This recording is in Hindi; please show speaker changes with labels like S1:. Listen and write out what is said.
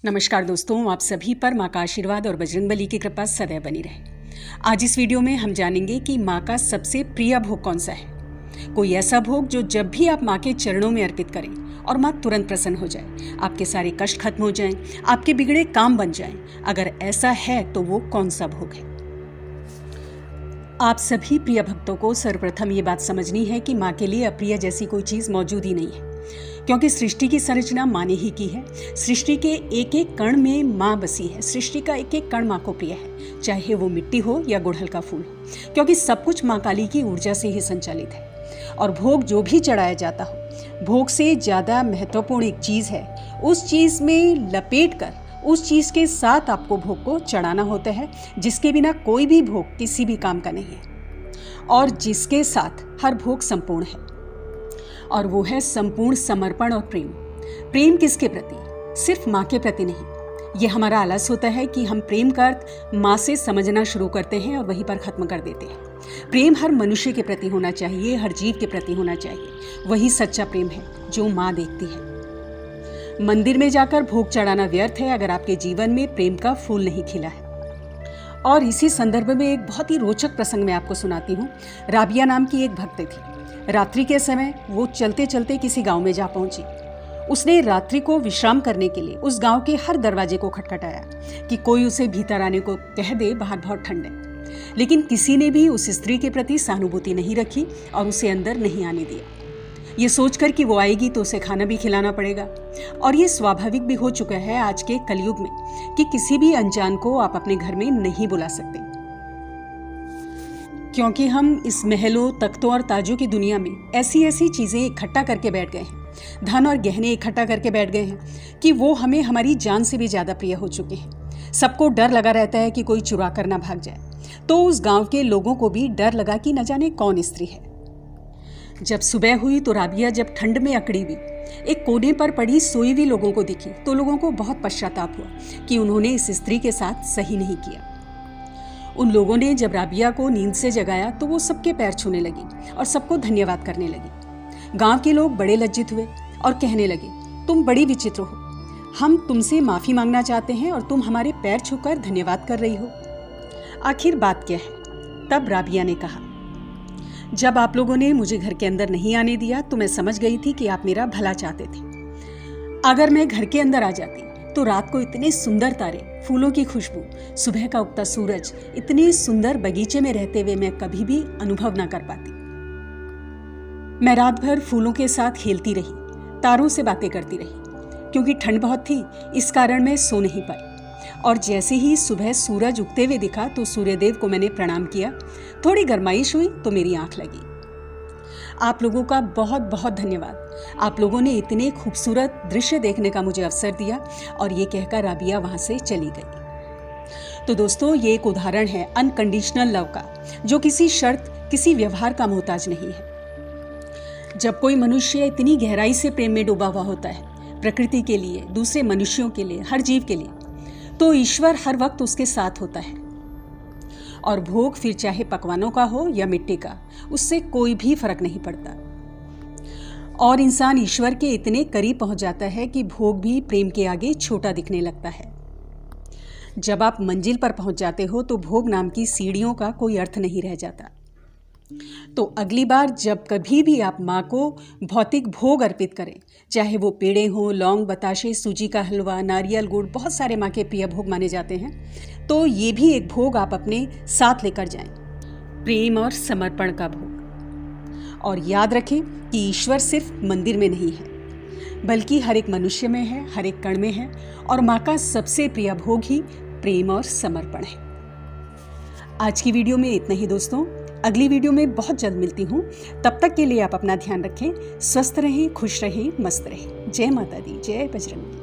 S1: नमस्कार दोस्तों, आप सभी पर माँ का आशीर्वाद और बजरंगबली की कृपा सदैव बनी रहे। आज इस वीडियो में हम जानेंगे कि माँ का सबसे प्रिय भोग कौन सा है। कोई ऐसा भोग जो जब भी आप माँ के चरणों में अर्पित करें और माँ तुरंत प्रसन्न हो जाए, आपके सारे कष्ट खत्म हो जाएं, आपके बिगड़े काम बन जाएं। अगर ऐसा है तो वो कौन सा भोग है? आप सभी प्रिय भक्तों को सर्वप्रथम ये बात समझनी है कि माँ के लिए अप्रिय जैसी कोई चीज़ मौजूद ही नहीं है, क्योंकि सृष्टि की संरचना माँ ने ही की है। सृष्टि के एक एक कण में माँ बसी है। सृष्टि का एक एक कण माँ को प्रिय है, चाहे वो मिट्टी हो या गुड़हल का फूल हो, क्योंकि सब कुछ माँ काली की ऊर्जा से ही संचालित है। और भोग जो भी चढ़ाया जाता हो, भोग से ज़्यादा महत्वपूर्ण एक चीज़ है, उस चीज़ में लपेट कर उस चीज़ के साथ आपको भोग को चढ़ाना होता है, जिसके बिना कोई भी भोग किसी भी काम का नहीं है और जिसके साथ हर भोग संपूर्ण है, और वो है संपूर्ण समर्पण और प्रेम। प्रेम किसके प्रति? सिर्फ माँ के प्रति नहीं। ये हमारा आलस होता है कि हम प्रेम का अर्थ माँ से समझना शुरू करते हैं और वहीं पर खत्म कर देते हैं। प्रेम हर मनुष्य के प्रति होना चाहिए, हर जीव के प्रति होना चाहिए। वही सच्चा प्रेम है जो माँ देखती है। मंदिर में जाकर भोग चढ़ाना व्यर्थ है अगर आपके जीवन में प्रेम का फूल नहीं खिला है। और इसी संदर्भ में एक बहुत ही रोचक प्रसंग मैं आपको सुनाती हूँ। राबिया नाम की एक भक्त थी। रात्रि के समय वो चलते चलते किसी गांव में जा पहुंची। उसने रात्रि को विश्राम करने के लिए उस गांव के हर दरवाजे को खटखटाया कि कोई उसे भीतर आने को कह दे, बाहर बहुत ठंड है। लेकिन किसी ने भी उस स्त्री के प्रति सहानुभूति नहीं रखी और उसे अंदर नहीं आने दिया, ये सोचकर कि वो आएगी तो उसे खाना भी खिलाना पड़ेगा। और ये स्वाभाविक भी हो चुका है आज के कलयुग में कि किसी भी अनजान को आप अपने घर में नहीं बुला सकते, क्योंकि हम इस महलों, तख्तों और ताजों की दुनिया में ऐसी ऐसी चीज़ें इकट्ठा करके बैठ गए हैं, धन और गहने इकट्ठा करके बैठ गए हैं कि वो हमें हमारी जान से भी ज़्यादा प्रिय हो चुके हैं। सबको डर लगा रहता है कि कोई चुरा कर ना भाग जाए। तो उस गांव के लोगों को भी डर लगा कि न जाने कौन स्त्री है। जब सुबह हुई तो राबिया जब ठंड में अकड़ी हुई एक कोने पर पड़ी सोई हुई लोगों को दिखी तो लोगों को बहुत पश्चाताप हुआ कि उन्होंने इस स्त्री के साथ सही नहीं किया। उन लोगों ने जब राबिया को नींद से जगाया तो वो सबके पैर छूने लगी और सबको धन्यवाद करने लगी। गांव के लोग बड़े लज्जित हुए और कहने लगे, तुम बड़ी विचित्र हो, हम तुमसे माफ़ी मांगना चाहते हैं और तुम हमारे पैर छूकर धन्यवाद कर रही हो। आखिर बात क्या है? तब राबिया ने कहा, जब आप लोगों ने मुझे घर के अंदर नहीं आने दिया तो मैं समझ गई थी कि आप मेरा भला चाहते थे। अगर मैं घर के अंदर आ जाती तो रात को इतने सुंदर तारे, फूलों की खुशबू, सुबह का उगता सूरज, इतने सुंदर बगीचे में रहते हुए मैं कभी भी अनुभव ना कर पाती। मैं रात भर फूलों के साथ खेलती रही, तारों से बातें करती रही। क्योंकि ठंड बहुत थी इस कारण मैं सो नहीं पाई। और जैसे ही सुबह सूरज उगते हुए दिखा तो सूर्यदेव को मैंने प्रणाम किया। थोड़ी गरमाइश हुई तो मेरी आंख लगी। आप लोगों का बहुत बहुत धन्यवाद। आप लोगों ने इतने खूबसूरत दृश्य देखने का मुझे अवसर दिया। और ये कहकर राबिया वहां से चली गई। तो दोस्तों, ये एक उदाहरण है अनकंडीशनल लव का, जो किसी शर्त, किसी व्यवहार का मोहताज नहीं है। जब कोई मनुष्य इतनी गहराई से प्रेम में डूबा हुआ होता है, प्रकृति के लिए, दूसरे मनुष्यों के लिए, हर जीव के लिए, तो ईश्वर हर वक्त उसके साथ होता है। और भोग फिर चाहे पकवानों का हो या मिट्टी का, उससे कोई भी फर्क नहीं पड़ता। और इंसान ईश्वर के इतने करीब पहुंच जाता है कि भोग भी प्रेम के आगे छोटा दिखने लगता है। जब आप मंजिल पर पहुंच जाते हो तो भोग नाम की सीढ़ियों का कोई अर्थ नहीं रह जाता। तो अगली बार जब कभी भी आप माँ को भौतिक भोग अर्पित करें, चाहे वो पेड़े हों, लौंग, बताशे, सूजी का हलवा, नारियल, गुड़, बहुत सारे माँ के प्रिय भोग माने जाते हैं, तो ये भी एक भोग आप अपने साथ लेकर जाएं, प्रेम और समर्पण का भोग। और याद रखें कि ईश्वर सिर्फ मंदिर में नहीं है, बल्कि हर एक मनुष्य में है, हर एक कण में है। और माँ का सबसे प्रिय भोग ही प्रेम और समर्पण है। आज की वीडियो में इतना ही दोस्तों। अगली वीडियो में बहुत जल्द मिलती हूँ। तब तक के लिए आप अपना ध्यान रखें, स्वस्थ रहें, खुश रहें, मस्त रहें। जय माता दी, जय बजरंग।